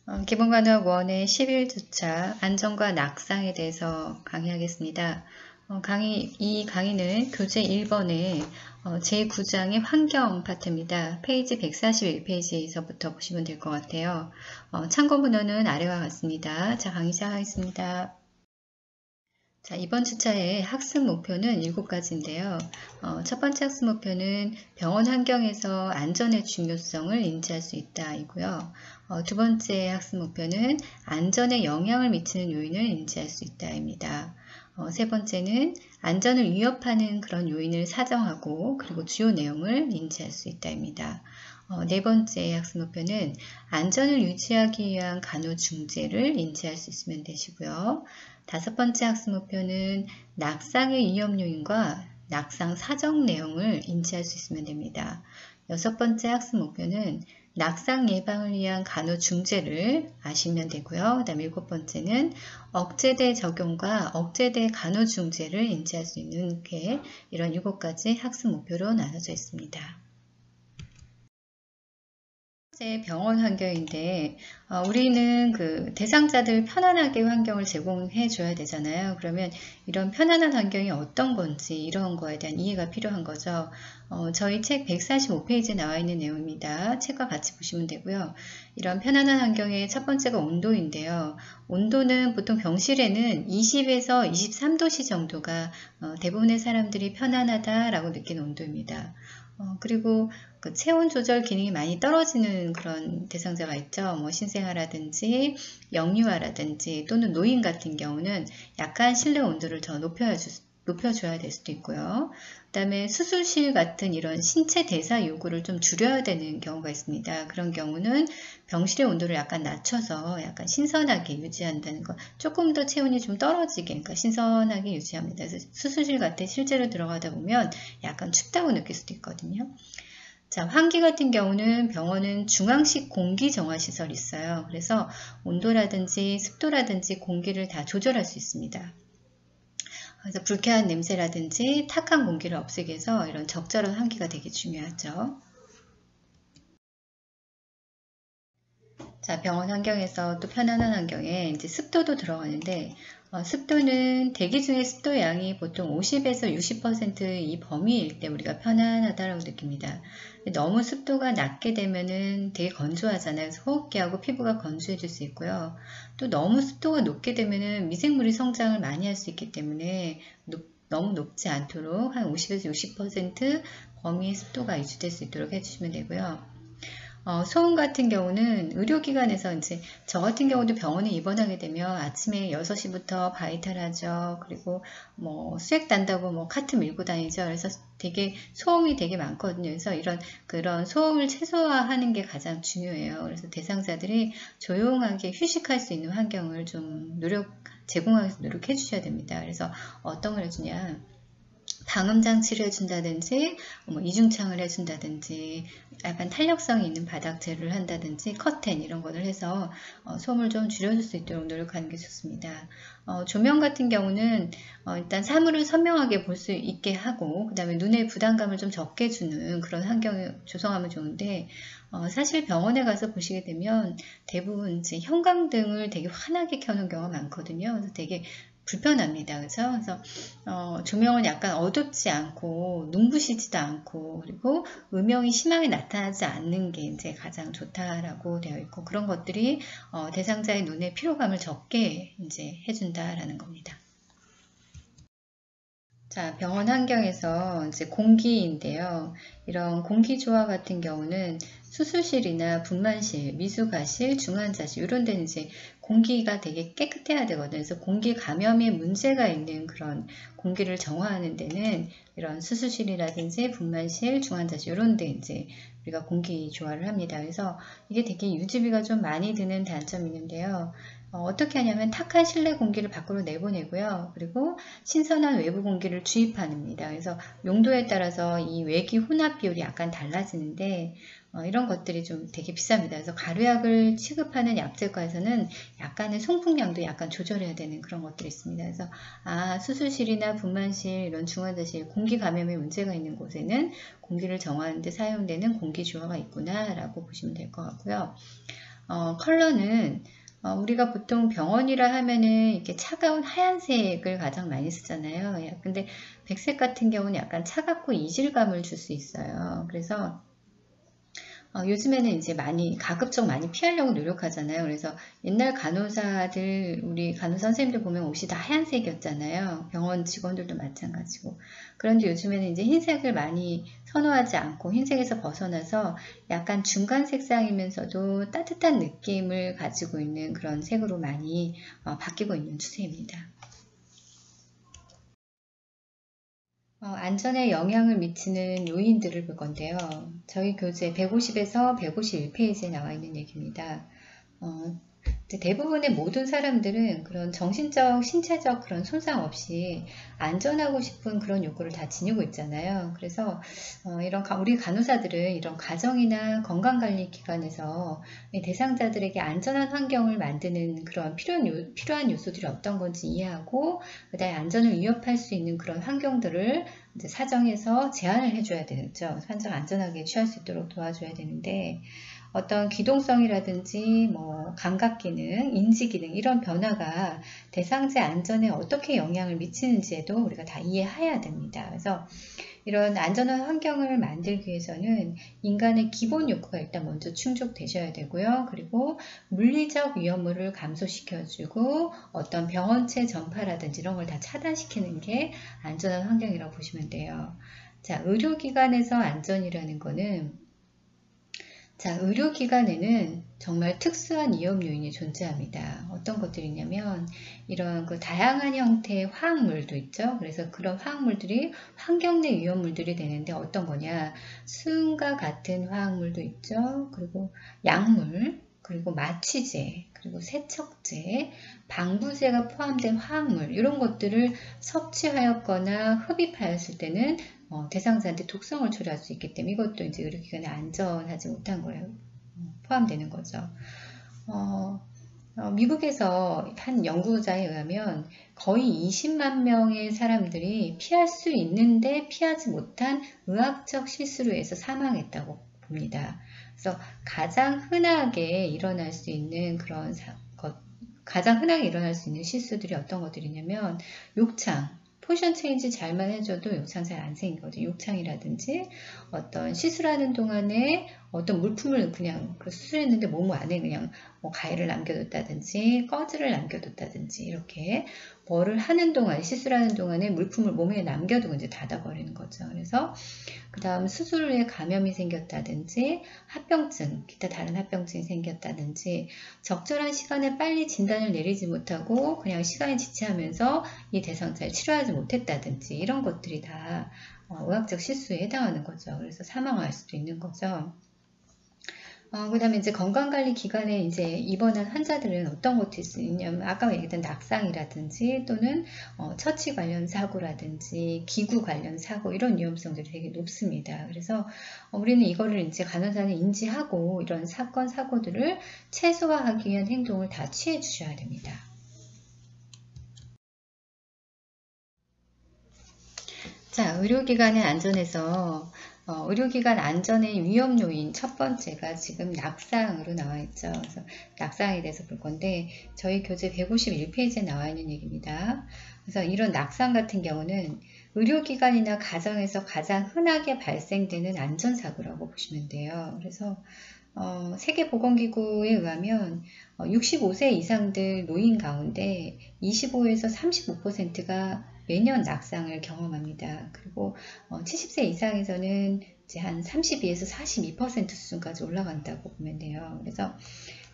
기본간호학 1의 11주차 안전과 낙상에 대해서 강의하겠습니다. 이 강의는 교재 1번의 제9장의 환경 파트입니다. 페이지 141페이지에서부터 보시면 될 것 같아요. 참고 문헌은 아래와 같습니다. 자, 강의 시작하겠습니다. 자, 이번 주차의 학습 목표는 7가지인데요. 첫 번째 학습 목표는 병원 환경에서 안전의 중요성을 인지할 수 있다 이고요. 두 번째 학습 목표는 안전에 영향을 미치는 요인을 인지할 수 있다 입니다. 세 번째는 안전을 위협하는 그런 요인을 사정하고 그리고 주요 내용을 인지할 수 있다 입니다. 네 번째 학습 목표는 안전을 유지하기 위한 간호 중재를 인지할 수 있으면 되시고요. 다섯 번째 학습 목표는 낙상의 위험 요인과 낙상 사정 내용을 인지할 수 있으면 됩니다. 여섯 번째 학습 목표는 낙상 예방을 위한 간호 중재를 아시면 되고요. 그 다음에 일곱 번째는 억제대 적용과 억제대 간호 중재를 인지할 수 있는 게 이런 7가지 학습 목표로 나눠져 있습니다. 병원 환경인데 우리는 그 대상자들 편안하게 환경을 제공해 줘야 되잖아요. 그러면 이런 편안한 환경이 어떤 건지 이런 거에 대한 이해가 필요한 거죠. 저희 책 145페이지에 나와 있는 내용입니다. 책과 같이 보시면 되고요. 이런 편안한 환경의 첫 번째가 온도인데요. 온도는 보통 병실에는 20에서 23도씨 정도가 대부분의 사람들이 편안하다라고 느끼는 온도입니다. 그리고 그 체온 조절 기능이 많이 떨어지는 그런 대상자가 있죠. 뭐 신생아라든지 영유아라든지 또는 노인 같은 경우는 약간 실내 온도를 더 높여줘야 될 수도 있고요. 그 다음에 수술실 같은 이런 신체 대사 요구를 좀 줄여야 되는 경우가 있습니다. 그런 경우는 병실의 온도를 약간 낮춰서 약간 신선하게 유지한다는 거. 조금 더 체온이 좀 떨어지게, 그러니까 신선하게 유지합니다. 그래서 수술실 같은 실제로 들어가다 보면 약간 춥다고 느낄 수도 있거든요. 자, 환기 같은 경우는 병원은 중앙식 공기 정화 시설이 있어요. 그래서 온도라든지 습도라든지 공기를 다 조절할 수 있습니다. 그래서 불쾌한 냄새라든지 탁한 공기를 없애기 위해서 이런 적절한 환기가 되게 중요하죠. 자, 병원 환경에서 또 편안한 환경에 이제 습도도 들어가는데 습도는 대기 중의 습도 양이 보통 50에서 60%이 범위일 때 우리가 편안하다고 느낍니다. 너무 습도가 낮게 되면은 되게 건조하잖아요. 그래서 호흡기하고 피부가 건조해질 수 있고요. 또 너무 습도가 높게 되면은 미생물이 성장을 많이 할 수 있기 때문에 너무 높지 않도록 한 50에서 60% 범위의 습도가 유지될 수 있도록 해주시면 되고요. 소음 같은 경우는 의료기관에서 이제 저 같은 경우도 병원에 입원하게 되면 아침에 6시부터 바이탈하죠. 그리고 뭐 수액 단다고 뭐 카트 밀고 다니죠. 그래서 되게 소음이 되게 많거든요. 그래서 그런 소음을 최소화하는 게 가장 중요해요. 그래서 대상자들이 조용하게 휴식할 수 있는 환경을 좀 제공하기 위해서 노력해 주셔야 됩니다. 그래서 어떤 걸 해주냐. 방음장치를 해준다든지 이중창을 해준다든지 약간 탄력성이 있는 바닥재를 한다든지 커튼 이런 것을 해서 소음을 좀 줄여줄 수 있도록 노력하는 게 좋습니다. 조명 같은 경우는 일단 사물을 선명하게 볼 수 있게 하고 그 다음에 눈의 부담감을 좀 적게 주는 그런 환경을 조성하면 좋은데 사실 병원에 가서 보시게 되면 대부분 이제 형광등을 되게 환하게 켜놓은 경우가 많거든요. 그래서 되게 불편합니다. 그래서 조명은 약간 어둡지 않고 눈부시지도 않고 그리고 음영이 심하게 나타나지 않는 게 이제 가장 좋다라고 되어 있고 그런 것들이 대상자의 눈의 피로감을 적게 이제 해준다라는 겁니다. 자, 병원 환경에서 이제 공기인데요. 이런 공기 조화 같은 경우는 수술실이나 분만실, 미수가실, 중환자실 이런 데는 이제 공기가 되게 깨끗해야 되거든요. 그래서 공기 감염에 문제가 있는 그런 공기를 정화하는 데는 이런 수술실이라든지 분만실, 중환자실 이런 데 이제 우리가 공기 조화를 합니다. 그래서 이게 되게 유지비가 좀 많이 드는 단점이 있는데요. 어떻게 하냐면 탁한 실내 공기를 밖으로 내보내고요. 그리고 신선한 외부 공기를 주입합니다. 그래서 용도에 따라서 이 외기 혼합 비율이 약간 달라지는데 이런 것들이 좀 되게 비쌉니다. 그래서 가루약을 취급하는 약제과에서는 약간의 송풍량도 약간 조절해야 되는 그런 것들이 있습니다. 그래서 수술실이나 분만실 이런 중환자실 공기 감염에 문제가 있는 곳에는 공기를 정화하는 데 사용되는 공기 조화가 있구나 라고 보시면 될 것 같고요. 컬러는 우리가 보통 병원이라 하면은 이렇게 차가운 하얀색을 가장 많이 쓰잖아요. 근데 백색 같은 경우는 약간 차갑고 이질감을 줄 수 있어요. 그래서 요즘에는 이제 가급적 많이 피하려고 노력하잖아요. 그래서 옛날 간호사들, 우리 간호사 선생님들 보면 옷이 다 하얀색이었잖아요. 병원 직원들도 마찬가지고. 그런데 요즘에는 이제 흰색을 많이 선호하지 않고 흰색에서 벗어나서 약간 중간 색상이면서도 따뜻한 느낌을 가지고 있는 그런 색으로 많이 바뀌고 있는 추세입니다. 안전에 영향을 미치는 요인들을 볼 건데요. 저희 교재 150에서 151페이지에 나와 있는 얘기입니다. 대부분의 모든 사람들은 그런 정신적, 신체적 그런 손상 없이 안전하고 싶은 그런 욕구를 다 지니고 있잖아요. 그래서 우리 간호사들은 이런 가정이나 건강관리기관에서 대상자들에게 안전한 환경을 만드는 그런 필요한 요소들이 어떤 건지 이해하고 그다음에 안전을 위협할 수 있는 그런 환경들을 이제 사정해서 제한을 해줘야 되죠. 환자가 안전하게 취할 수 있도록 도와줘야 되는데 어떤 기동성이라든지 감각기능, 인지기능 이런 변화가 대상자 안전에 어떻게 영향을 미치는지에도 우리가 다 이해해야 됩니다. 그래서 이런 안전한 환경을 만들기 위해서는 인간의 기본 욕구가 일단 먼저 충족되셔야 되고요. 그리고 물리적 위험물을 감소시켜주고 어떤 병원체 전파라든지 이런 걸 다 차단시키는 게 안전한 환경이라고 보시면 돼요. 자, 의료기관에서 안전이라는 거는 의료기관에는 정말 특수한 위험 요인이 존재합니다. 어떤 것들이냐면 이런 다양한 형태의 화학물도 있죠. 그래서 그런 화학물들이 환경 내 위험물들이 되는데 어떤 거냐? 수은과 같은 화학물도 있죠. 그리고 약물, 그리고 마취제, 그리고 세척제, 방부제가 포함된 화학물 이런 것들을 섭취하였거나 흡입하였을 때는 대상자한테 독성을 초래할 수 있기 때문에 이것도 이제 의료기관에 안전하지 못한 거에 포함되는 거죠. 미국에서 한 연구자에 의하면 거의 20만 명의 사람들이 피할 수 있는데 피하지 못한 의학적 실수로 해서 사망했다고 봅니다. 그래서 가장 흔하게 일어날 수 있는 실수들이 어떤 것들이냐면 욕창, 포지션 체인지 잘만 해줘도 욕창 잘 안 생기거든요. 욕창이라든지 어떤 시술하는 동안에 어떤 물품을 그냥 수술했는데 몸 안에 그냥 가해를 남겨뒀다든지 꺼즈를 남겨뒀다든지 이렇게 뭐를 하는 동안 시술하는 동안에 물품을 몸에 남겨두고 이제 닫아버리는 거죠. 그래서 그 다음 수술 후에 감염이 생겼다든지 합병증, 기타 다른 합병증이 생겼다든지 적절한 시간에 빨리 진단을 내리지 못하고 그냥 시간이 지체하면서 이 대상자를 치료하지 못했다든지 이런 것들이 다 의학적 실수에 해당하는 거죠. 그래서 사망할 수도 있는 거죠. 그 다음에 이제 건강관리기관에 이제 입원한 환자들은 어떤 것이 있냐면 아까 얘기했던 낙상이라든지 또는 처치 관련 사고라든지 기구 관련 사고 이런 위험성들이 되게 높습니다. 그래서 우리는 이거를 이제 간호사는 인지하고 이런 사건 사고들을 최소화하기 위한 행동을 다 취해 주셔야 됩니다. 자, 의료기관의 안전에서 의료기관 안전의 위험 요인 첫 번째가 지금 낙상으로 나와 있죠. 그래서 낙상에 대해서 볼 건데 저희 교재 151페이지에 나와 있는 얘기입니다. 그래서 이런 낙상 같은 경우는 의료기관이나 가정에서 가장 흔하게 발생되는 안전사고라고 보시면 돼요. 그래서 세계보건기구에 의하면 65세 이상들 노인 가운데 25에서 35%가 매년 낙상을 경험합니다. 그리고 70세 이상에서는 이제 한 32에서 42% 수준까지 올라간다고 보면 돼요. 그래서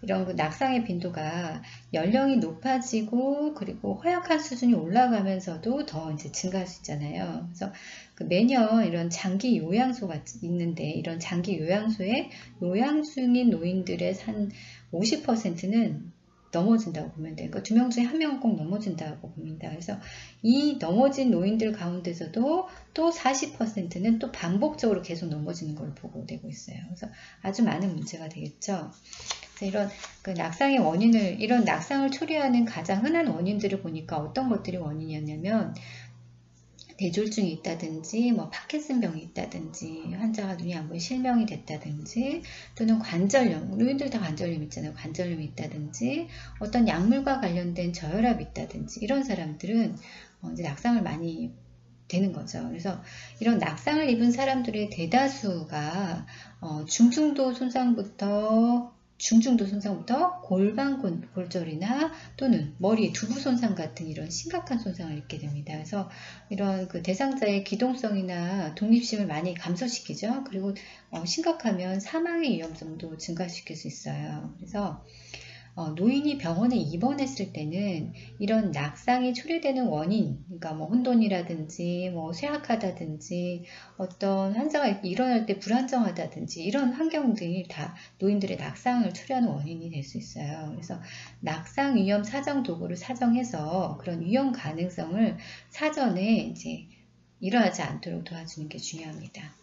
이런 낙상의 빈도가 연령이 높아지고 그리고 허약한 수준이 올라가면서도 더 이제 증가할 수 있잖아요. 그래서 매년 이런 장기 요양소가 있는데 이런 장기 요양소에 요양 중인 노인들의 한 50%는 넘어진다고 보면 돼요. 그러니까 2명 중에 1명은 꼭 넘어진다고 봅니다. 그래서 이 넘어진 노인들 가운데서도 또 40%는 또 반복적으로 계속 넘어지는 걸 보고되고 있어요. 그래서 아주 많은 문제가 되겠죠. 그래서 이런 낙상의 원인을, 이런 낙상을 초래하는 가장 흔한 원인들을 보니까 어떤 것들이 원인이었냐면 뇌졸중이 있다든지 뭐 파킨슨병이 있다든지 환자가 눈이 안 보이 실명이 됐다든지 또는 관절염, 우리들 다 관절염 있잖아요. 관절염이 있다든지 어떤 약물과 관련된 저혈압이 있다든지 이런 사람들은 이제 낙상을 많이 되는 거죠. 그래서 이런 낙상을 입은 사람들의 대다수가 중증도 손상부터 골반 골절이나 또는 머리, 두부 손상 같은 이런 심각한 손상을 입게 됩니다. 그래서 이런 그 대상자의 기동성이나 독립심을 많이 감소시키죠. 그리고 심각하면 사망의 위험성도 증가시킬 수 있어요. 그래서 노인이 병원에 입원했을 때는 이런 낙상이 초래되는 원인, 그러니까 뭐 혼돈이라든지 뭐 쇠약하다든지 어떤 환자가 일어날 때 불안정하다든지 이런 환경들이 다 노인들의 낙상을 초래하는 원인이 될 수 있어요. 그래서 낙상 위험 사정 도구를 사정해서 그런 위험 가능성을 사전에 이제 일어나지 않도록 도와주는 게 중요합니다.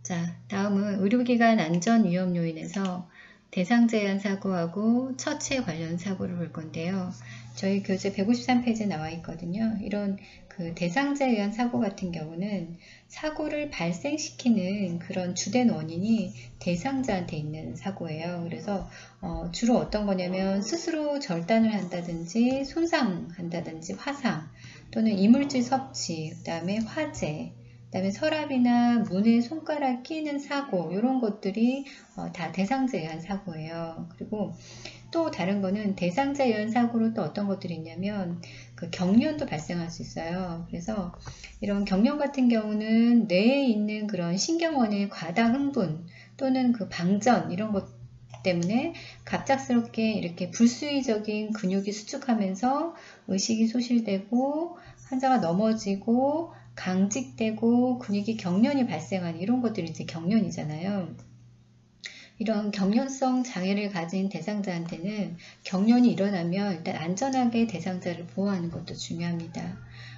자, 다음은 의료기관 안전 위험 요인에서 대상 제한 사고하고 처치에 관련 사고를 볼 건데요. 저희 교재 153페이지에 나와 있거든요. 이런 그 대상자에 의한 사고 같은 경우는 사고를 발생시키는 그런 주된 원인이 대상자한테 있는 사고예요. 그래서 주로 어떤 거냐면 스스로 절단을 한다든지 손상한다든지 화상 또는 이물질 섭취, 그 다음에 화재, 그 다음에 서랍이나 문에 손가락 끼는 사고 이런 것들이 다 대상자에 의한 사고예요. 그리고 또 다른 거는 대상자에 의한 사고로 또 어떤 것들이 있냐면 그 경련도 발생할 수 있어요. 그래서 이런 경련 같은 경우는 뇌에 있는 그런 신경원의 과다 흥분 또는 그 방전 이런 것 때문에 갑작스럽게 이렇게 불수의적인 근육이 수축하면서 의식이 소실되고 환자가 넘어지고 강직되고 근육이 경련이 발생하는 이런 것들이 이제 경련이잖아요. 이런 경련성 장애를 가진 대상자한테는 경련이 일어나면 일단 안전하게 대상자를 보호하는 것도 중요합니다.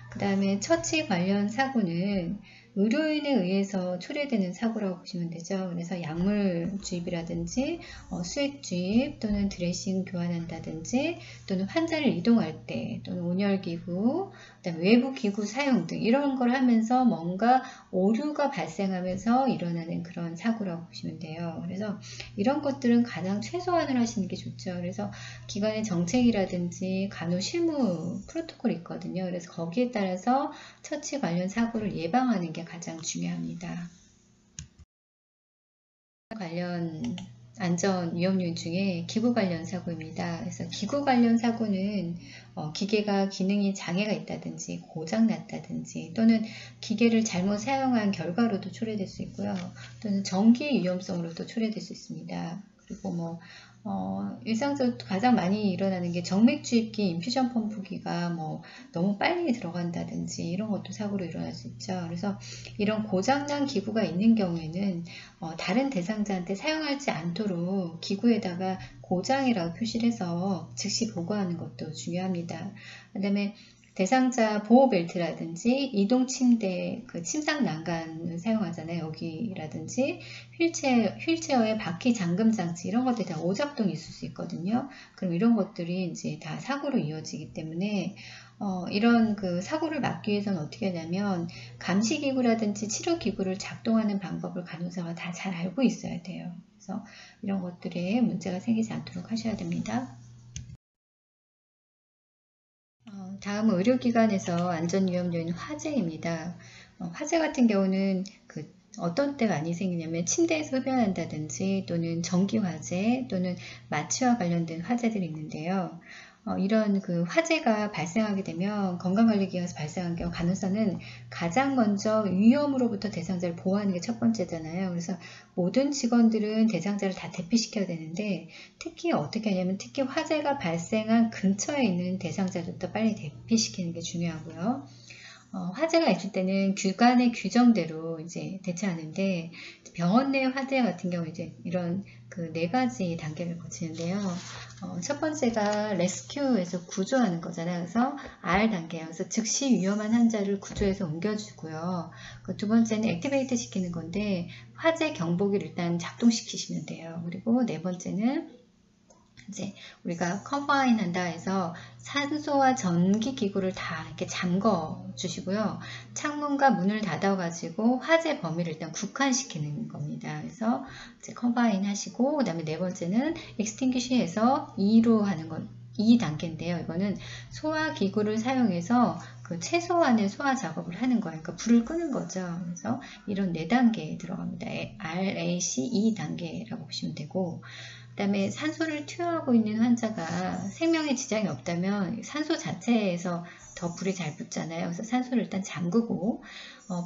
그 다음에 처치 관련 사고는 의료인에 의해서 초래되는 사고라고 보시면 되죠. 그래서 약물 주입이라든지 수액 주입 또는 드레싱 교환한다든지 또는 환자를 이동할 때 또는 온열기구, 그다음에 외부 기구 사용 등 이런 걸 하면서 뭔가 오류가 발생하면서 일어나는 그런 사고라고 보시면 돼요. 그래서 이런 것들은 가장 최소한을 하시는 게 좋죠. 그래서 기관의 정책이라든지 간호 실무 프로토콜이 있거든요. 그래서 거기에 따라서 처치 관련 사고를 예방하는 게 가장 중요합니다. 관련 안전 위험 요인 중에 기구 관련 사고입니다. 그래서 기구 관련 사고는 기계가 기능이 장애가 있다든지 고장 났다든지 또는 기계를 잘못 사용한 결과로도 초래될 수 있고요. 또는 전기 위험성으로도 초래될 수 있습니다. 그리고 뭐 일상적으로 가장 많이 일어나는 게 정맥주입기, 인퓨전 펌프기가 뭐 너무 빨리 들어간다든지 이런 것도 사고로 일어날 수 있죠. 그래서 이런 고장난 기구가 있는 경우에는 다른 대상자한테 사용하지 않도록 기구에다가 고장이라고 표시를 해서 즉시 보고하는 것도 중요합니다. 그 다음에 대상자 보호벨트라든지 이동 침대, 그 침상 난간을 사용하잖아요. 여기라든지 휠체어의 바퀴 잠금 장치 이런 것들이 다 오작동이 있을 수 있거든요. 그럼 이런 것들이 이제 다 사고로 이어지기 때문에 이런 그 사고를 막기 위해서는 어떻게 하냐면 감시기구라든지 치료기구를 작동하는 방법을 간호사가 다 잘 알고 있어야 돼요. 그래서 이런 것들에 문제가 생기지 않도록 하셔야 됩니다. 다음은 의료기관에서 안전위험 요인 화재입니다. 화재 같은 경우는 어떤 때 많이 생기냐면 침대에서 흡연한다든지 또는 전기 화재 또는 마취와 관련된 화재들이 있는데요. 이런 그 화재가 발생하게 되면 건강관리기관에서 발생한 경우 간호사는 가장 먼저 위험으로부터 대상자를 보호하는 게 첫 번째잖아요. 그래서 모든 직원들은 대상자를 다 대피시켜야 되는데 특히 어떻게 하냐면 특히 화재가 발생한 근처에 있는 대상자부터 빨리 대피시키는 게 중요하고요. 화재가 있을 때는 기관의 규정대로 이제 대처하는데 병원 내 화재 같은 경우 이제 이런 그 4가지 단계를 거치는데요. 첫 번째가 레스큐에서 구조하는 거잖아요. 그래서 R 단계예요. 그래서 즉시 위험한 환자를 구조해서 옮겨주고요. 두 번째는 액티베이트 시키는 건데 화재 경보기를 일단 작동시키시면 돼요. 그리고 네 번째는 이제 우리가 컨바인 한다 해서 산소와 전기 기구를 다 이렇게 잠궈 주시고요. 창문과 문을 닫아 가지고 화재 범위를 일단 국한시키는 겁니다. 그래서 이제 컨바인 하시고, 그다음에 네 번째는 extinguish해서 2로 하는 건 2단계인데요. 이거는 소화 기구를 사용해서 그 최소한의 소화 작업을 하는 거예요. 그러니까 불을 끄는 거죠. 그래서 이런 4단계에 들어갑니다. RAC 2단계라고 보시면 되고, 그 다음에 산소를 투여하고 있는 환자가 생명에 지장이 없다면 산소 자체에서 더 불이 잘 붙잖아요. 그래서 산소를 일단 잠그고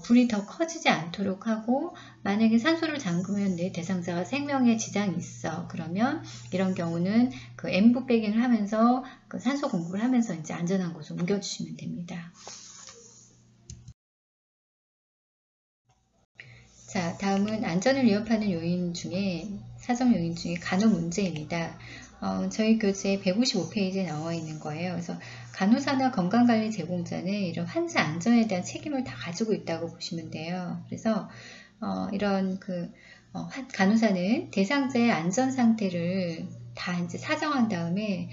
불이 더 커지지 않도록 하고, 만약에 산소를 잠그면 내 대상자가 생명에 지장이 있어. 그러면 이런 경우는 그 N부 백잉을 하면서 그 산소 공급을 하면서 이제 안전한 곳으로 옮겨주시면 됩니다. 자, 다음은 안전을 위협하는 요인 중에, 사정 요인 중에 간호 문제입니다. 저희 교재 155페이지에 나와 있는 거예요. 그래서 간호사나 건강관리 제공자는 이런 환자 안전에 대한 책임을 다 가지고 있다고 보시면 돼요. 그래서 이런 간호사는 대상자의 안전 상태를 다 이제 사정한 다음에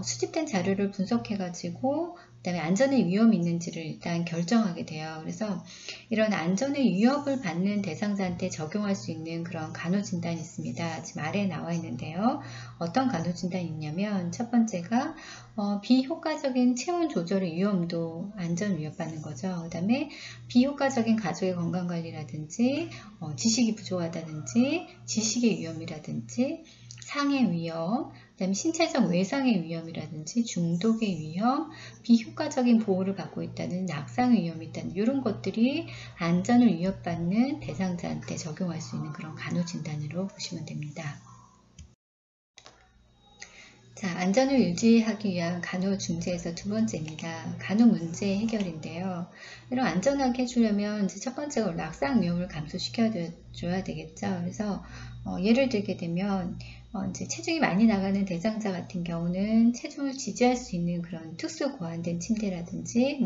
수집된 자료를 분석해 가지고 그다음에 안전에 위험이 있는지를 일단 결정하게 돼요. 그래서 이런 안전의 위협을 받는 대상자한테 적용할 수 있는 그런 간호진단이 있습니다. 지금 아래에 나와 있는데요. 어떤 간호진단이 있냐면, 첫 번째가 비효과적인 체온 조절의 위험도 안전 위협받는 거죠. 그 다음에 비효과적인 가족의 건강관리라든지 지식이 부족하다든지 지식의 위험이라든지 상해 위험, 그 다음에 신체적 외상의 위험이라든지 중독의 위험, 비효과적인 보호를 받고 있다는 낙상의 위험이 있다는 이런 것들이 안전을 위협받는 대상자한테 적용할 수 있는 그런 간호진단으로 보시면 됩니다. 자, 안전을 유지하기 위한 간호 중재에서 두 번째입니다. 간호 문제 해결인데요. 이런 안전하게 해주려면 이제 첫 번째가 낙상 위험을 감소시켜 줘야 되겠죠. 그래서 예를 들게 되면 이제 체중이 많이 나가는 대상자 같은 경우는 체중을 지지할 수 있는 그런 특수 고안된 침대라든지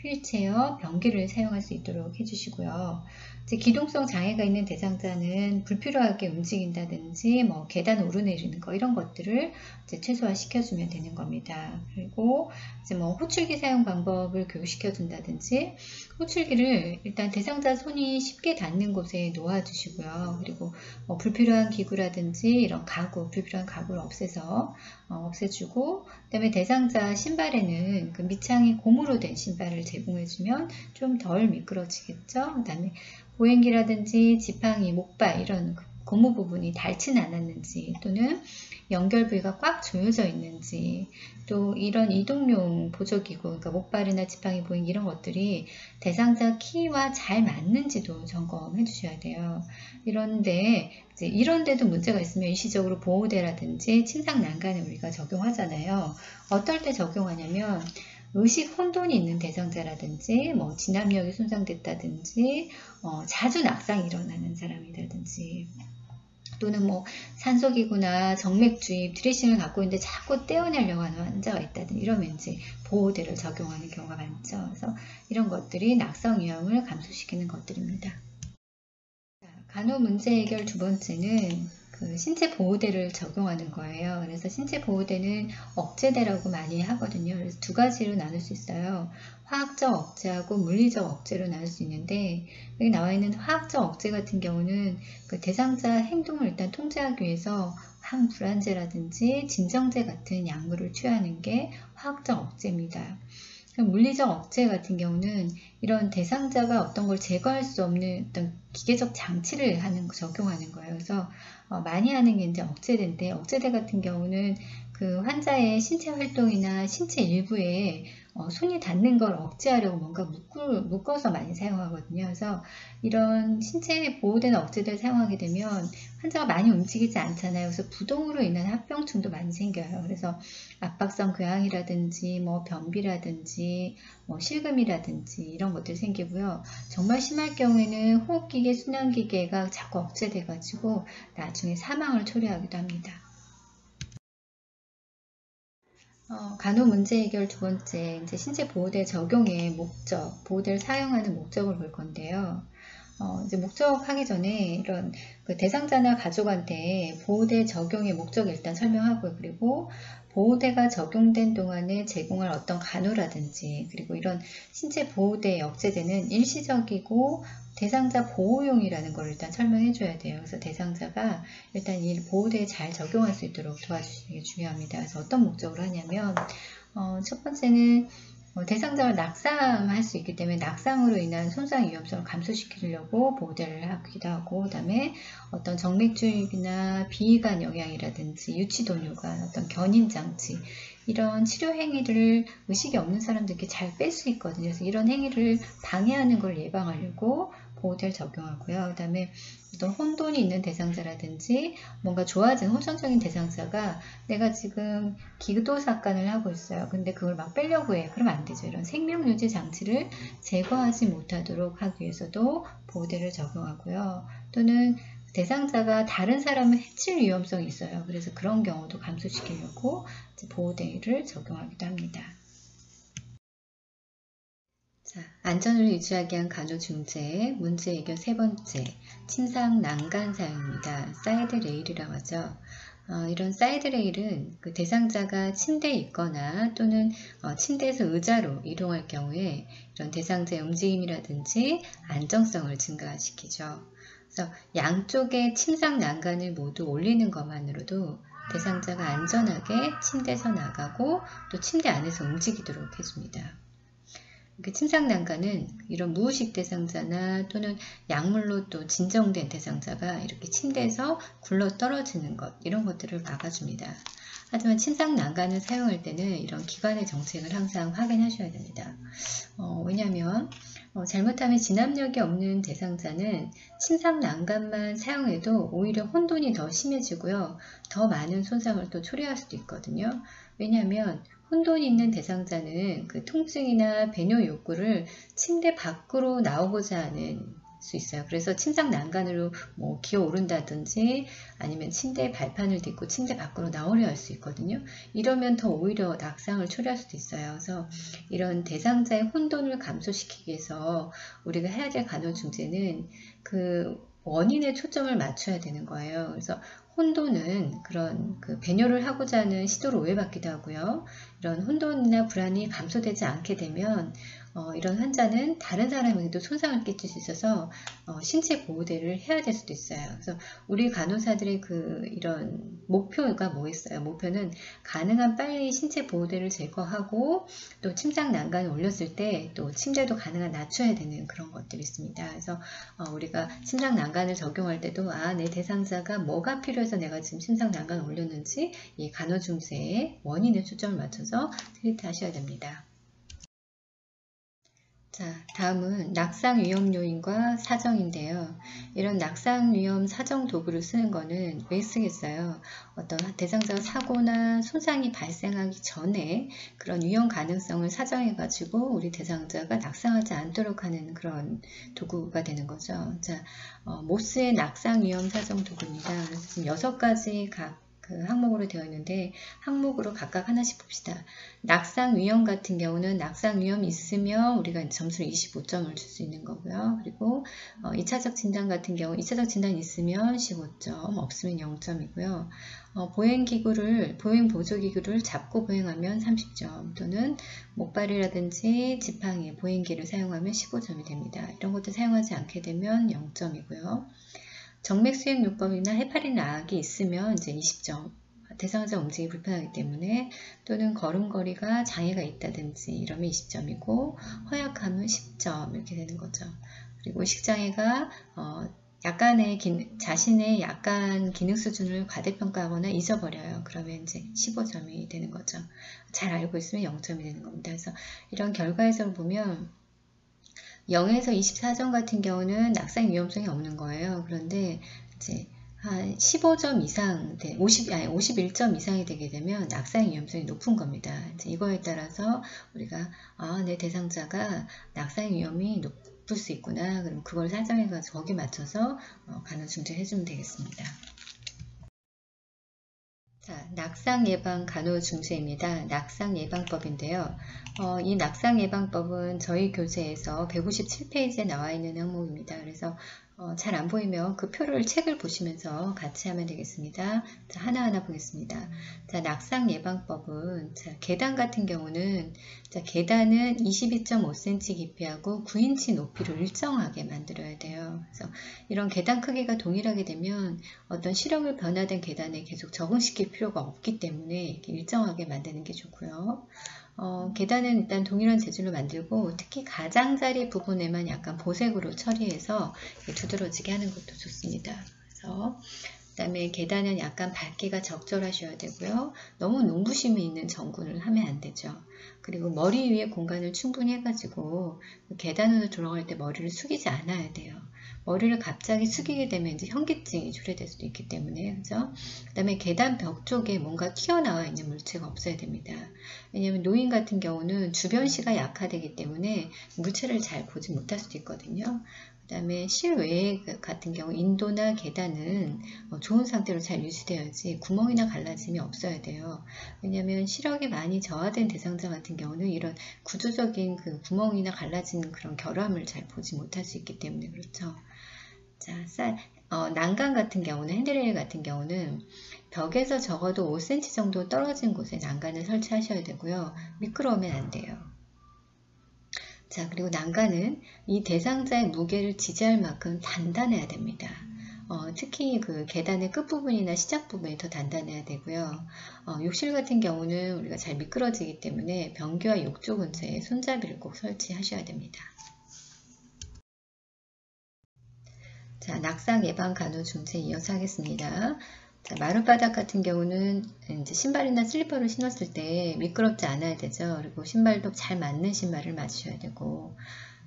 휠체어, 변기를 사용할 수 있도록 해주시고요. 이제 기동성 장애가 있는 대상자는 불필요하게 움직인다든지 계단 오르내리는 거 이런 것들을 이제 최소화 시켜주면 되는 겁니다. 그리고 이제 호출기 사용 방법을 교육시켜 준다든지, 호출기를 일단 대상자 손이 쉽게 닿는 곳에 놓아주시고요. 그리고 불필요한 기구라든지 이런 불필요한 가구를 없애주고, 그다음에 대상자 신발에는 그 밑창이 고무로 된 신발을 제공해주면 좀 덜 미끄러지겠죠. 그다음에 보행기라든지 지팡이, 목발 이런 고무 부분이 닳지는 않았는지, 또는 연결 부위가 꽉 조여져 있는지, 또 이런 이동용 보조기구, 그러니까 목발이나 지팡이, 보행기 이런 것들이 대상자 키와 잘 맞는지도 점검해 주셔야 돼요. 이런데도 문제가 있으면 일시적으로 보호대라든지 침상 난간을 우리가 적용하잖아요. 어떨 때 적용하냐면, 의식 혼돈이 있는 대상자라든지 진압력이 손상됐다든지 자주 낙상이 일어나는 사람이라든지, 또는 산소기구나 정맥주입, 드레싱을 갖고 있는데 자꾸 떼어내려고 하는 환자가 있다든지 이러면 이제 보호대를 적용하는 경우가 많죠. 그래서 이런 것들이 낙상 위험을 감소시키는 것들입니다. 간호 문제 해결 두 번째는 그 신체 보호대를 적용하는 거예요. 그래서 신체 보호대는 억제대라고 많이 하거든요. 그래서 두 가지로 나눌 수 있어요. 화학적 억제하고 물리적 억제로 나눌 수 있는데, 여기 나와 있는 화학적 억제 같은 경우는 그 대상자 행동을 일단 통제하기 위해서 항불안제라든지 진정제 같은 약물을 투여하는 게 화학적 억제입니다. 물리적 억제 같은 경우는 이런 대상자가 어떤 걸 제거할 수 없는 어떤 기계적 장치를 적용하는 거예요. 그래서 많이 하는 게 이제 억제대인데, 억제대 같은 경우는 그 환자의 신체 활동이나 신체 일부에 손이 닿는 걸 억제하려고 뭔가 묶어서 많이 사용하거든요. 그래서 이런 신체 보호대나 억제대를 사용하게 되면 환자가 많이 움직이지 않잖아요. 그래서 부동으로 인한 합병증도 많이 생겨요. 그래서 압박성 궤양이라든지 변비라든지 실금이라든지 이런 것들이 생기고요. 정말 심할 경우에는 호흡기계, 순환기계가 자꾸 억제돼 가지고 나중에 사망을 초래하기도 합니다. 간호 문제 해결 두 번째, 이제 신체 보호대 적용의 목적, 보호대를 사용하는 목적을 볼 건데요. 이제 목적하기 전에 이런 그 대상자나 가족한테 보호대 적용의 목적을 일단 설명하고요. 그리고 보호대가 적용된 동안에 제공할 어떤 간호라든지, 그리고 이런 신체 보호대에 억제되는 일시적이고 대상자 보호용이라는 걸 일단 설명해 줘야 돼요. 그래서 대상자가 일단 이 보호대에 잘 적용할 수 있도록 도와주시는 게 중요합니다. 그래서 어떤 목적으로 하냐면, 첫 번째는 대상자를 낙상할 수 있기 때문에 낙상으로 인한 손상 위험성을 감소시키려고 보호대를 하기도 하고, 그 다음에 어떤 정맥주입이나 비이관 영향이라든지 유치도뇨관, 어떤 견인장치, 이런 치료 행위를 의식이 없는 사람들께 잘 뺄 수 있거든요. 그래서 이런 행위를 방해하는 걸 예방하려고 보호대를 적용하고요. 그 다음에 어떤 혼돈이 있는 대상자라든지 뭔가 좋아진 호전적인 대상자가 내가 지금 기도삭간을 하고 있어요. 근데 그걸 막 빼려고 해. 그러면 안 되죠. 이런 생명유지 장치를 제거하지 못하도록 하기 위해서도 보호대를 적용하고요. 또는 대상자가 다른 사람을 해칠 위험성이 있어요. 그래서 그런 경우도 감소시키려고 보호대를 적용하기도 합니다. 자, 안전을 유지하기 위한 간호중재, 문제 해결 세 번째, 침상 난간 사용입니다. 사이드 레일이라고 하죠. 이런 사이드 레일은 그 대상자가 침대에 있거나 또는 침대에서 의자로 이동할 경우에 이런 대상자의 움직임이라든지 안정성을 증가시키죠. 그래서 양쪽의 침상 난간을 모두 올리는 것만으로도 대상자가 안전하게 침대에서 나가고 또 침대 안에서 움직이도록 해줍니다. 침상 난간은 이런 무의식 대상자나 또는 약물로 또 진정된 대상자가 이렇게 침대에서 굴러 떨어지는 것, 이런 것들을 막아줍니다. 하지만 침상 난간을 사용할 때는 이런 기관의 정책을 항상 확인하셔야 됩니다. 왜냐하면 잘못하면 진압력이 없는 대상자는 침상 난간만 사용해도 오히려 혼돈이 더 심해지고요. 더 많은 손상을 또 초래할 수도 있거든요. 왜냐하면 혼돈이 있는 대상자는 그 통증이나 배뇨 욕구를 침대 밖으로 나오고자 하는 수 있어요. 그래서 침상 난간으로 뭐 기어오른다든지 아니면 침대에 발판을 딛고 침대 밖으로 나오려 할 수 있거든요. 이러면 더 오히려 낙상을 초래할 수도 있어요. 그래서 이런 대상자의 혼돈을 감소시키기 위해서 우리가 해야 될 간호중재는 그 원인에 초점을 맞춰야 되는 거예요. 그래서 혼돈은 그런 그 배뇨를 하고자 하는 시도를 오해받기도 하고요. 이런 혼돈이나 불안이 감소되지 않게 되면 이런 환자는 다른 사람에게도 손상을 끼칠 수 있어서 신체 보호대를 해야 될 수도 있어요. 그래서 우리 간호사들의 이런 목표가 뭐겠어요? 목표는 가능한 빨리 신체 보호대를 제거하고 또 침상 난간을 올렸을 때 또 침대도 가능한 낮춰야 되는 그런 것들이 있습니다. 그래서 우리가 침상 난간을 적용할 때도 내 대상자가 뭐가 필요해서 내가 지금 침상 난간을 올렸는지 이 간호중재의 원인에 초점을 맞춰서 트리트 하셔야 됩니다. 자, 다음은 낙상 위험 요인과 사정인데요. 이런 낙상 위험 사정 도구를 쓰는 거는 왜 쓰겠어요? 어떤 대상자가 사고나 손상이 발생하기 전에 그런 위험 가능성을 사정해 가지고 우리 대상자가 낙상하지 않도록 하는 그런 도구가 되는 거죠. 자, 모스의 낙상 위험 사정 도구입니다. 그래서 지금 6가지 각 그 항목으로 되어 있는데 항목으로 각각 하나씩 봅시다. 낙상 위험 같은 경우는 낙상 위험이 있으면 우리가 점수를 25점을 줄 수 있는 거고요. 그리고 2차적 진단 같은 경우 2차적 진단이 있으면 15점, 없으면 0점이고요. 보행 보조기구를 잡고 보행하면 30점, 또는 목발이라든지 지팡이, 보행기를 사용하면 15점이 됩니다. 이런 것도 사용하지 않게 되면 0점이고요. 정맥수행요법이나 해파린 나악이 있으면 이제 20점. 대상자 움직임이 불편하기 때문에, 또는 걸음걸이가 장애가 있다든지 이러면 20점이고, 허약하면 10점 이렇게 되는 거죠. 그리고 식장애가 자신의 약간 기능 수준을 과대평가하거나 잊어버려요. 그러면 이제 15점이 되는 거죠. 잘 알고 있으면 0점이 되는 겁니다. 그래서 이런 결과에서 보면 0에서 24점 같은 경우는 낙상 위험성이 없는 거예요. 그런데 이제 한 15점 이상, 51점 이상이 되게 되면 낙상 위험성이 높은 겁니다. 이제 이거에 따라서 우리가 내 대상자가 낙상 위험이 높을 수 있구나. 그럼 그걸 사정해가지고 거기에 맞춰서 간호중재를 해주면 되겠습니다. 자, 낙상 예방 간호중재입니다. 낙상 예방법인데요. 이 낙상 예방법은 저희 교재에서 157페이지에 나와 있는 항목입니다. 그래서 잘 안 보이면 그 표를 책을 보시면서 같이 하면 되겠습니다. 자, 하나하나 보겠습니다. 자, 낙상 예방법은 자, 계단 같은 경우는 자, 계단은 22.5cm 깊이하고 9인치 높이로 일정하게 만들어야 돼요. 그래서 이런 계단 크기가 동일하게 되면 어떤 시력을 변화된 계단에 계속 적응시킬 필요가 없기 때문에 이렇게 일정하게 만드는 게 좋고요. 계단은 일단 동일한 재질로 만들고 특히 가장자리 부분에만 약간 보색으로 처리해서 두드러지게 하는 것도 좋습니다. 그래서 그다음에 계단은 약간 밝기가 적절하셔야 되고요. 너무 눈부심이 있는 전군을 하면 안 되죠. 그리고 머리 위에 공간을 충분히 해가지고 계단으로 들어갈 때 머리를 숙이지 않아야 돼요. 머리를 갑자기 숙이게 되면 이제 현기증이 초래될 수도 있기 때문에, 그죠? 그 다음에 계단 벽 쪽에 뭔가 튀어나와 있는 물체가 없어야 됩니다. 왜냐하면 노인 같은 경우는 주변시가 약화되기 때문에 물체를 잘 보지 못할 수도 있거든요. 그 다음에 실외 같은 경우 인도나 계단은 좋은 상태로 잘 유지되어야지 구멍이나 갈라짐이 없어야 돼요. 왜냐하면 시력이 많이 저하된 대상자 같은 경우는 이런 구조적인 그 구멍이나 갈라진 그런 결함을 잘 보지 못할 수 있기 때문에 그렇죠. 자, 난간 같은 경우는 핸드레일 같은 경우는 벽에서 적어도 5cm 정도 떨어진 곳에 난간을 설치하셔야 되고요. 미끄러우면 안 돼요. 자, 그리고 난간은 이 대상자의 무게를 지지할 만큼 단단해야 됩니다. 특히 그 계단의 끝부분이나 시작 부분이 더 단단해야 되고요. 욕실 같은 경우는 우리가 잘 미끄러지기 때문에 변기와 욕조 근처에 손잡이를 꼭 설치하셔야 됩니다. 자, 낙상 예방 간호 중재 이어서 하겠습니다. 자, 마룻바닥 같은 경우는 이제 신발이나 슬리퍼를 신었을 때 미끄럽지 않아야 되죠. 그리고 신발도 잘 맞는 신발을 맞으셔야 되고,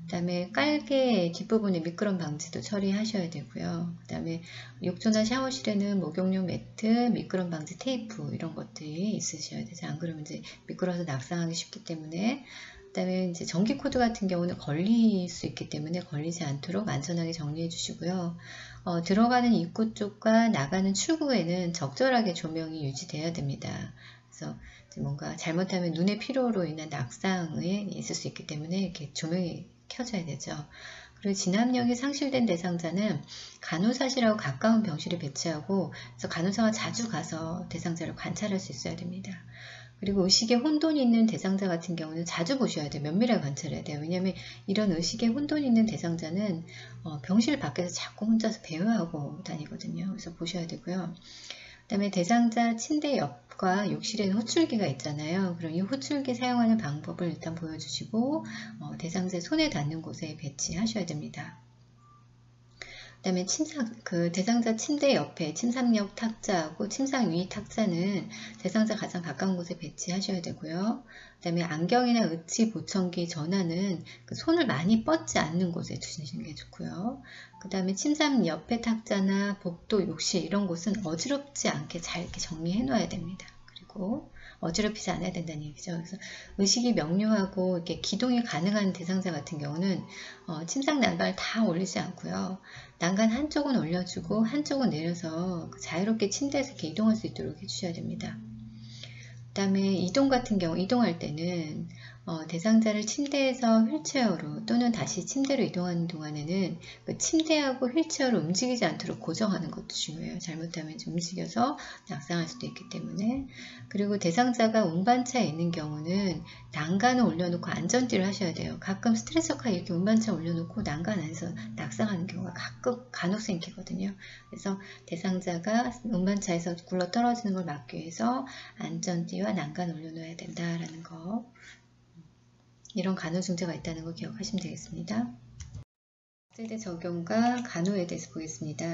그 다음에 깔개 뒷부분에 미끄럼 방지도 처리하셔야 되고요. 그 다음에 욕조나 샤워실에는 목욕용 매트, 미끄럼 방지 테이프 이런 것들이 있으셔야 되죠. 안 그러면 이제 미끄러워서 낙상하기 쉽기 때문에. 그 다음에 이제 전기 코드 같은 경우는 걸릴 수 있기 때문에 걸리지 않도록 안전하게 정리해 주시고요. 들어가는 입구 쪽과 나가는 출구에는 적절하게 조명이 유지돼야 됩니다. 그래서 뭔가 잘못하면 눈의 피로로 인한 낙상에 있을 수 있기 때문에 이렇게 조명이 켜져야 되죠. 그리고 진압력이 상실된 대상자는 간호사실하고 가까운 병실에 배치하고 그래서 간호사가 자주 가서 대상자를 관찰할 수 있어야 됩니다. 그리고 의식에 혼돈이 있는 대상자 같은 경우는 자주 보셔야 돼요. 면밀하게 관찰해야 돼요. 왜냐하면 이런 의식에 혼돈이 있는 대상자는 병실 밖에서 자꾸 혼자서 배회하고 다니거든요. 그래서 보셔야 되고요. 그 다음에 대상자 침대 옆과 욕실에는 호출기가 있잖아요. 그럼 이 호출기 사용하는 방법을 일단 보여주시고 대상자 손에 닿는 곳에 배치하셔야 됩니다. 그 다음에 대상자 침대 옆에 침상력 탁자하고 침상 위 탁자는 대상자 가장 가까운 곳에 배치하셔야 되고요. 그 다음에 안경이나 의치 보청기 전화는 그 손을 많이 뻗지 않는 곳에 두시는 게 좋고요. 그 다음에 침상 옆에 탁자나 복도, 욕실 이런 곳은 어지럽지 않게 잘 이렇게 정리해 놓아야 됩니다. 그리고 어지럽히지 않아야 된다는 얘기죠. 그래서 의식이 명료하고 이렇게 기동이 가능한 대상자 같은 경우는 침상 난방을 다 올리지 않고요. 난간 한쪽은 올려주고 한쪽은 내려서 자유롭게 침대에서 이렇게 이동할 수 있도록 해주셔야 됩니다. 그 다음에 이동 같은 경우 이동할 때는 대상자를 침대에서 휠체어로 또는 다시 침대로 이동하는 동안에는 그 침대하고 휠체어를 움직이지 않도록 고정하는 것도 중요해요. 잘못하면 좀 움직여서 낙상할 수도 있기 때문에. 그리고 대상자가 운반차에 있는 경우는 난간을 올려놓고 안전띠를 하셔야 돼요. 가끔 스트레처카 이렇게 운반차 올려놓고 난간 안에서 낙상하는 경우가 간혹 생기거든요. 그래서 대상자가 운반차에서 굴러 떨어지는 걸 막기 위해서 안전띠와 난간을 올려놓아야 된다라는 거. 이런 간호중재가 있다는 거 기억하시면 되겠습니다. 억제대 적용과 간호에 대해서 보겠습니다.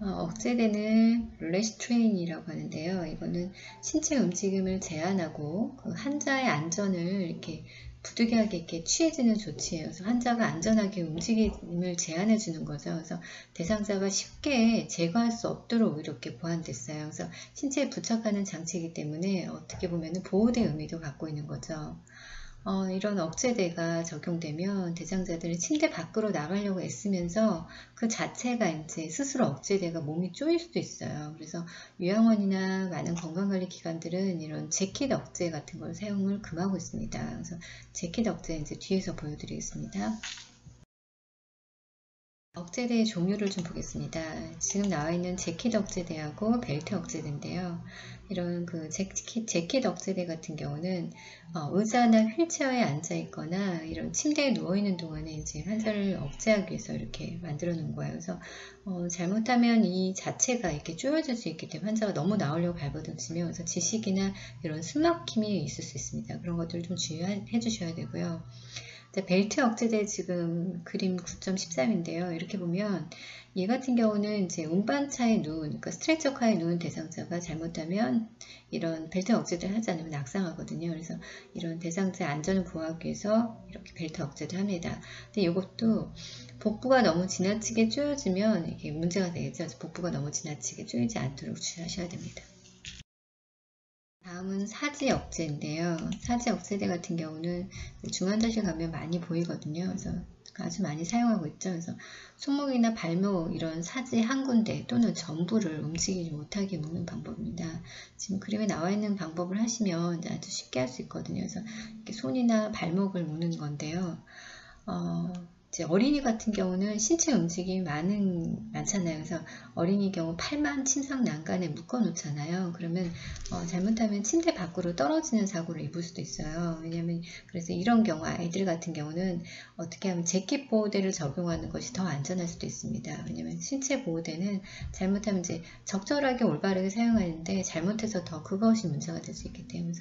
억제대는 레스트레인이라고 하는데요. 이거는 신체 움직임을 제한하고 그 환자의 안전을 이렇게 부득이하게 이렇게 취해지는 조치예요. 그래서 환자가 안전하게 움직임을 제한해 주는 거죠. 그래서 대상자가 쉽게 제거할 수 없도록 이렇게 보완됐어요. 그래서 신체에 부착하는 장치이기 때문에 어떻게 보면 보호대 의미도 갖고 있는 거죠. 이런 억제대가 적용되면 대상자들이 침대 밖으로 나가려고 애쓰면서 그 자체가 이제 스스로 억제대가 몸이 쪼일 수도 있어요. 그래서 요양원이나 많은 건강관리 기관들은 이런 재킷 억제 같은 걸 사용을 금하고 있습니다. 그래서 재킷 억제 이제 뒤에서 보여드리겠습니다. 억제대의 종류를 좀 보겠습니다. 지금 나와 있는 재킷 억제대하고 벨트 억제대인데요. 이런 그 재킷 억제대 같은 경우는 의자나 휠체어에 앉아 있거나 이런 침대에 누워 있는 동안에 이제 환자를 억제하기 위해서 이렇게 만들어 놓은 거예요. 그래서 잘못하면 이 자체가 이렇게 쪼여질 수 있기 때문에 환자가 너무 나오려고 발버둥치면 그래서 지식이나 이런 숨막힘이 있을 수 있습니다. 그런 것들 좀 주의해 주셔야 되고요. 벨트 억제대 지금 그림 9.13인데요. 이렇게 보면 얘 같은 경우는 이제 운반차에 누운, 그러니까 스트레처카에 누운 대상자가 잘못하면 이런 벨트 억제대를 하지 않으면 낙상하거든요. 그래서 이런 대상자의 안전을 보호하기 위해서 이렇게 벨트 억제대를 합니다. 근데 이것도 복부가 너무 지나치게 쪼여지면 이게 문제가 되겠죠. 복부가 너무 지나치게 쪼이지 않도록 주의하셔야 됩니다. 다음은 사지 억제인데요. 사지 억제대 같은 경우는 중환자실 가면 많이 보이거든요. 그래서 아주 많이 사용하고 있죠. 그래서 손목이나 발목 이런 사지 한 군데 또는 전부를 움직이지 못하게 묶는 방법입니다. 지금 그림에 나와 있는 방법을 하시면 아주 쉽게 할 수 있거든요. 그래서 이렇게 손이나 발목을 묶는 건데요. 이제 어린이 같은 경우는 신체 움직임이 많잖아요. 그래서 어린이 경우 팔만 침상 난간에 묶어 놓잖아요. 그러면 잘못하면 침대 밖으로 떨어지는 사고를 입을 수도 있어요. 왜냐면 그래서 이런 경우 아이들 같은 경우는 어떻게 하면 재킷 보호대를 적용하는 것이 더 안전할 수도 있습니다. 왜냐면 신체 보호대는 잘못하면 이제 적절하게 올바르게 사용하는데 잘못해서 더 그것이 문제가 될 수 있기 때문에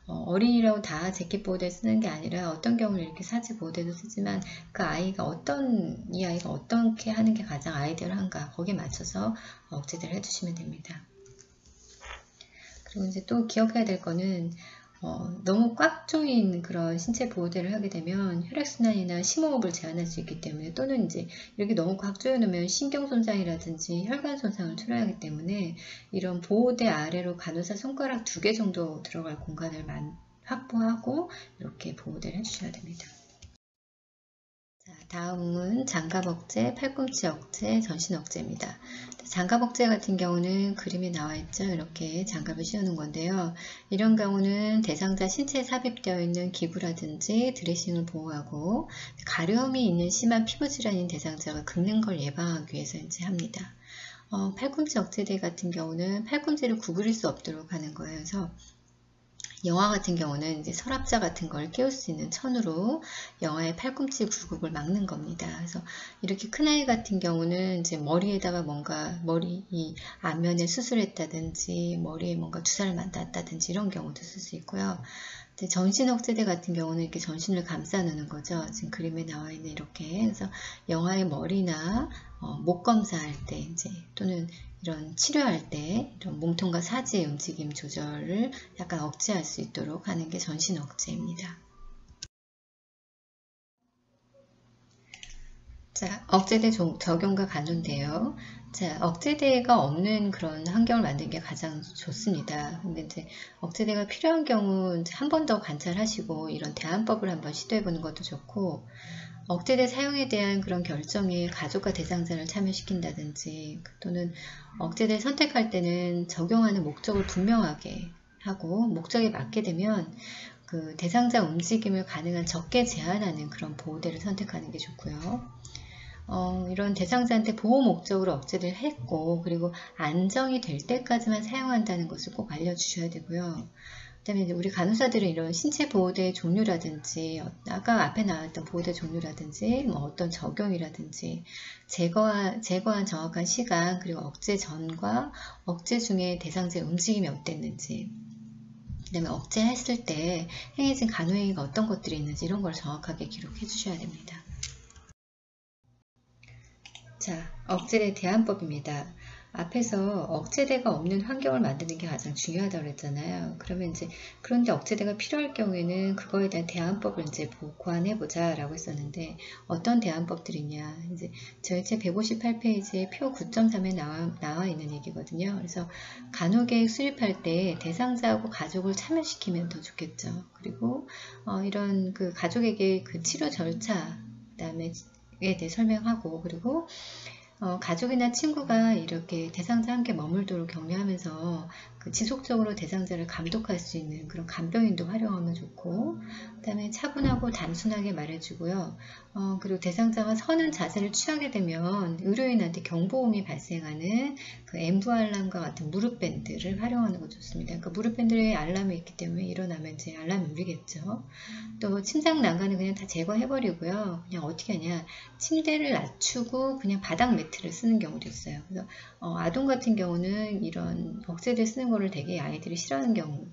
어린이라고 다 재킷 보호대 쓰는 게 아니라 어떤 경우는 이렇게 사지 보호대도 쓰지만 이 아이가 어떻게 하는 게 가장 아이디어한가 거기에 맞춰서 억제대를 해주시면 됩니다. 그리고 이제 또 기억해야 될 거는 너무 꽉 조인 그런 신체 보호대를 하게 되면 혈액순환이나 심호흡을 제한할 수 있기 때문에 또는 이제 이렇게 너무 꽉 조여 놓으면 신경 손상이라든지 혈관 손상을 초래하기 때문에 이런 보호대 아래로 간호사 손가락 2개 정도 들어갈 공간을 확보하고 이렇게 보호대를 해주셔야 됩니다. 자, 다음은 장갑 억제, 팔꿈치 억제, 전신 억제입니다. 장갑 억제 같은 경우는 그림에 나와 있죠. 이렇게 장갑을 씌우는 건데요. 이런 경우는 대상자 신체에 삽입되어 있는 기구라든지 드레싱을 보호하고 가려움이 있는 심한 피부 질환인 대상자가 긁는 걸 예방하기 위해서 이제 합니다. 팔꿈치 억제대 같은 경우는 팔꿈치를 구부릴 수 없도록 하는 거예요. 그래서 영화 같은 경우는 이제 서랍자 같은 걸 끼울 수 있는 천으로 영화의 팔꿈치 굴곡을 막는 겁니다. 그래서 이렇게 큰아이 같은 경우는 이제 머리에다가 뭔가 머리 이 안면에 수술했다든지 머리에 뭔가 주사를 맞았다든지 이런 경우도 쓸 수 있고요. 전신 억제대 같은 경우는 이렇게 전신을 감싸 놓는 거죠. 지금 그림에 나와 있는 이렇게. 그래서 영화의 머리나 목 검사할 때 이제 또는 이런 치료할 때 이런 몸통과 사지의 움직임 조절을 약간 억제할 수 있도록 하는 게 전신 억제입니다. 자, 억제대 적용과 간호인데요. 자, 억제대가 없는 그런 환경을 만드는 게 가장 좋습니다. 근데 이제 억제대가 필요한 경우 한 번 더 관찰하시고 이런 대안법을 한번 시도해 보는 것도 좋고, 억제대 사용에 대한 그런 결정에 가족과 대상자를 참여시킨다든지 또는 억제대 선택할 때는 적용하는 목적을 분명하게 하고 목적에 맞게 되면 그 대상자 움직임을 가능한 적게 제한하는 그런 보호대를 선택하는 게 좋고요. 이런 대상자한테 보호 목적으로 억제를 했고 그리고 안정이 될 때까지만 사용한다는 것을 꼭 알려주셔야 되고요. 그 다음에 우리 간호사들은 이런 신체 보호대 종류라든지 아까 앞에 나왔던 보호대 종류라든지 뭐 어떤 적용이라든지 제거한 정확한 시간 그리고 억제 전과 억제 중에 대상자의 움직임이 어땠는지 그 다음에 억제했을 때 행해진 간호행위가 어떤 것들이 있는지 이런 걸 정확하게 기록해 주셔야 됩니다. 자, 억제대 대안법입니다. 앞에서 억제대가 없는 환경을 만드는 게 가장 중요하다고 그랬잖아요. 그러면 이제 그런데 억제대가 필요할 경우에는 그거에 대한 대안법을 이제 고안해 보자라고 했었는데 어떤 대안법들이냐 이제 저희 책 158페이지에 표 9.3에 나와 있는 얘기거든요. 그래서 간호계획 수립할 때 대상자하고 가족을 참여시키면 더 좋겠죠. 그리고 이런 그 가족에게 그 치료 절차 그다음에 에 대해 설명하고 그리고 가족이나 친구가 이렇게 대상자와 함께 머물도록 격려하면서 그 지속적으로 대상자를 감독할 수 있는 그런 간병인도 활용하면 좋고 그 다음에 차분하고 단순하게 말해주고요. 그리고 대상자가 서는 자세를 취하게 되면 의료인한테 경보음이 발생하는 그 엠부 알람과 같은 무릎 밴드를 활용하는 거 좋습니다. 그러니까 무릎 밴드에 알람이 있기 때문에 일어나면 이제 알람이 울리겠죠. 또 침상 난간은 그냥 다 제거해버리고요. 그냥 어떻게 하냐 침대를 낮추고 그냥 바닥 매트를 쓰는 경우도 있어요. 그래서 아동 같은 경우는 이런 억제대 쓰는 거를 되게 아이들이 싫어하는 경우가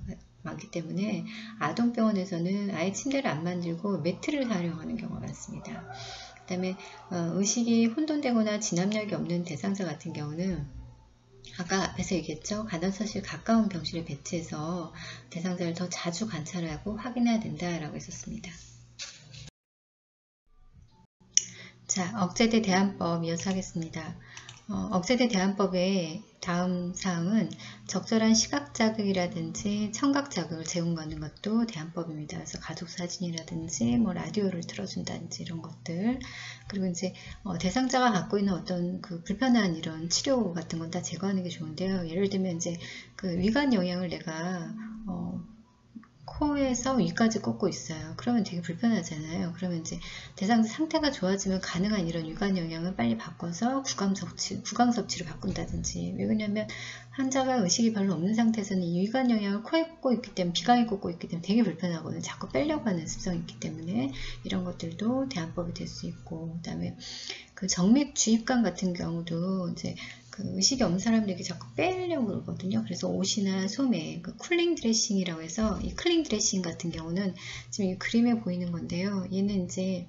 많기 때문에 아동병원에서는 아예 침대를 안 만들고 매트를 사용하는 경우가 많습니다. 그 다음에 의식이 혼돈되거나 진압력이 없는 대상자 같은 경우는 아까 앞에서 얘기했죠. 간호사실 가까운 병실에 배치해서 대상자를 더 자주 관찰하고 확인해야 된다라고 했었습니다. 자, 억제대 대안법 이어서 하겠습니다. 억제대 대안법의 다음 사항은 적절한 시각자극이라든지 청각자극을 제공하는 것도 대안법입니다. 그래서 가족사진이라든지 뭐 라디오를 틀어준다든지 이런 것들 그리고 이제 대상자가 갖고 있는 어떤 그 불편한 이런 치료 같은 건 다 제거하는 게 좋은데요. 예를 들면 이제 그 위관 영양을 내가 코에서 위까지 꽂고 있어요. 그러면 되게 불편하잖아요. 그러면 이제 대상자 상태가 좋아지면 가능한 이런 유관 영양을 빨리 바꿔서 구강 섭취로 바꾼다든지. 왜냐면 환자가 의식이 별로 없는 상태에서는 이 유관 영양을 코에 꽂고 있기 때문에 비강에 꽂고 있기 때문에 되게 불편하거든요. 자꾸 빼려고 하는 습성이 있기 때문에 이런 것들도 대안법이 될 수 있고 그다음에 그 정맥 주입관 같은 경우도 이제 그 의식이 없는 사람들에게 자꾸 빼려고 그러거든요. 그래서 옷이나 소매, 그 쿨링 드레싱이라고 해서 이 클링 드레싱 같은 경우는 지금 이 그림에 보이는 건데요. 얘는 이제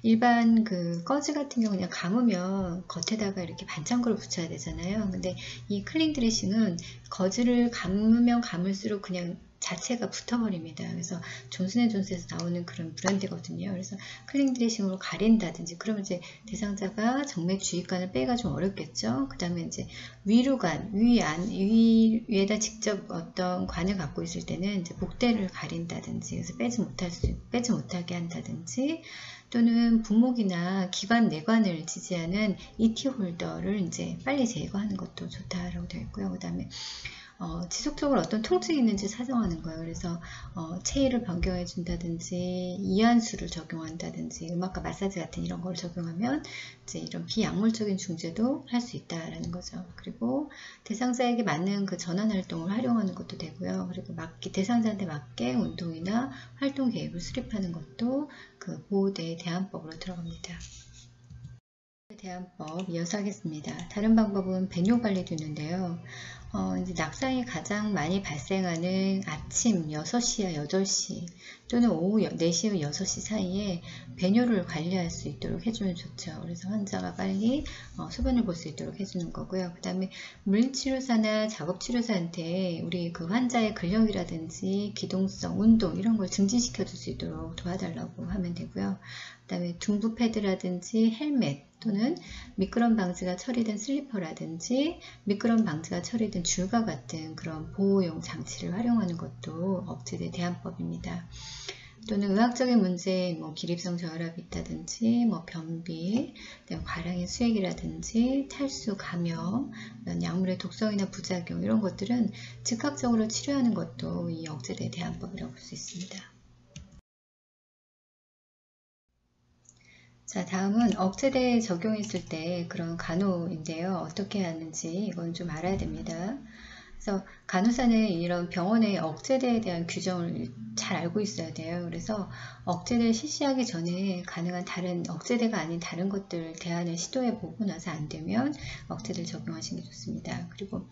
일반 그 꺼즈 같은 경우 그냥 감으면 겉에다가 이렇게 반창고를 붙여야 되잖아요. 근데 이 클링 드레싱은 거즈를 감으면 감을수록 그냥 자체가 붙어버립니다. 그래서 존슨앤존슨에서 나오는 그런 브랜드거든요. 그래서 클링 드레싱으로 가린다든지 그러면 이제 대상자가 정맥 주입관을 빼기가 좀 어렵겠죠. 그 다음에 이제 위로관, 위에다 직접 어떤 관을 갖고 있을 때는 이제 목대를 가린다든지 그래서 빼지 못하게 한다든지 또는 분목이나 기관 내관을 지지하는 ET 홀더를 이제 빨리 제거하는 것도 좋다라고 되어 있고요. 그 다음에 지속적으로 어떤 통증이 있는지 사정하는 거예요. 그래서 체위를 변경해 준다든지 이완수를 적용한다든지 음악과 마사지 같은 이런 걸 적용하면 이제 이런 비약물적인 중재도 할 수 있다라는 거죠. 그리고 대상자에게 맞는 그 전환 활동을 활용하는 것도 되고요. 그리고 대상자한테 맞게 운동이나 활동 계획을 수립하는 것도 그 보호대의 대안법으로 들어갑니다. 대안법 이어서 하겠습니다. 다른 방법은 배뇨 관리도 있는데요. 이제 낙상이 가장 많이 발생하는 아침 6시와 8시 또는 오후 4시와 6시 사이에 배뇨를 관리할 수 있도록 해주면 좋죠. 그래서 환자가 빨리 소변을 볼 수 있도록 해주는 거고요. 그 다음에 물리치료사나 작업치료사한테 우리 그 환자의 근력이라든지 기동성, 운동 이런 걸 증진시켜 줄 수 있도록 도와달라고 하면 되고요. 그 다음에 둔부 패드라든지 헬멧 또는 미끄럼 방지가 처리된 슬리퍼라든지 미끄럼 방지가 처리된 줄과 같은 그런 보호용 장치를 활용하는 것도 억제대 대안법입니다. 또는 의학적인 문제, 뭐 기립성 저혈압이 있다든지, 뭐 변비, 과량의 수액이라든지 탈수, 감염, 약물의 독성이나 부작용 이런 것들은 즉각적으로 치료하는 것도 이 억제대 대안법이라고 볼 수 있습니다. 자, 다음은 억제대에 적용했을 때 그런 간호인데요. 어떻게 하는지 이건 좀 알아야 됩니다. 그래서 간호사는 이런 병원의 억제대에 대한 규정을 잘 알고 있어야 돼요. 그래서 억제대를 실시하기 전에 가능한 다른 억제대가 아닌 다른 것들 대안을 시도해 보고 나서 안 되면 억제대를 적용하시는 게 좋습니다. 그리고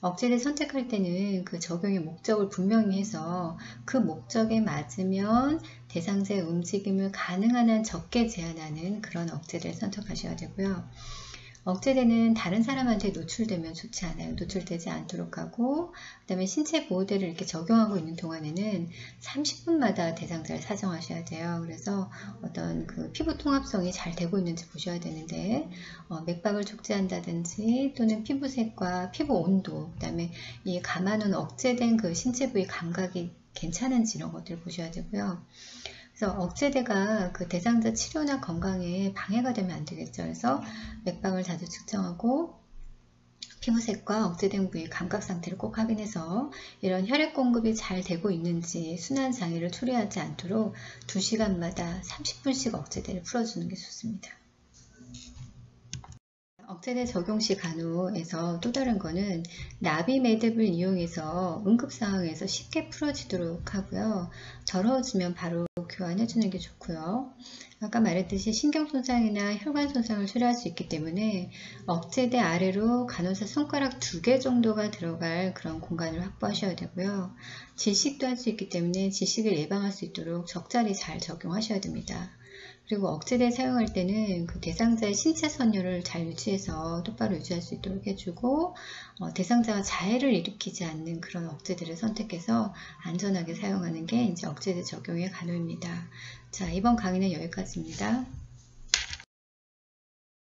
억제대 선택할 때는 그 적용의 목적을 분명히 해서 그 목적에 맞으면 대상자의 움직임을 가능한 한 적게 제한하는 그런 억제대를 선택하셔야 되고요. 억제대는 다른 사람한테 노출되면 좋지 않아요. 노출되지 않도록 하고, 그 다음에 신체 보호대를 이렇게 적용하고 있는 동안에는 30분마다 대상자를 사정하셔야 돼요. 그래서 어떤 그 피부 통합성이 잘 되고 있는지 보셔야 되는데, 맥박을 촉지한다든지 또는 피부색과 피부 온도, 그 다음에 이 감아놓은 억제된 그 신체 부위 감각이 괜찮은지 이런 것들을 보셔야 되고요. 그래서 억제대가 그 대상자 치료나 건강에 방해가 되면 안 되겠죠. 그래서 맥박을 자주 측정하고 피부색과 억제된 부위 감각 상태를 꼭 확인해서 이런 혈액 공급이 잘 되고 있는지 순환 장애를 초래하지 않도록 2시간마다 30분씩 억제대를 풀어주는 게 좋습니다. 억제대 적용 시 간호에서 또 다른 거는 나비 매듭을 이용해서 응급 상황에서 쉽게 풀어지도록 하고요. 더러워지면 바로 교환해 주는 게 좋고요. 아까 말했듯이 신경 손상이나 혈관 손상을 초래할 수 있기 때문에 억제대 아래로 간호사 손가락 2개 정도가 들어갈 그런 공간을 확보하셔야 되고요. 질식도 할 수 있기 때문에 질식을 예방할 수 있도록 적절히 잘 적용하셔야 됩니다. 그리고 억제대 사용할 때는 그 대상자의 신체 선열을 잘 유지해서 똑바로 유지할 수 있도록 해주고, 대상자가 자해를 일으키지 않는 그런 억제대를 선택해서 안전하게 사용하는 게 이제 억제대 적용의 간호입니다. 자, 이번 강의는 여기까지입니다.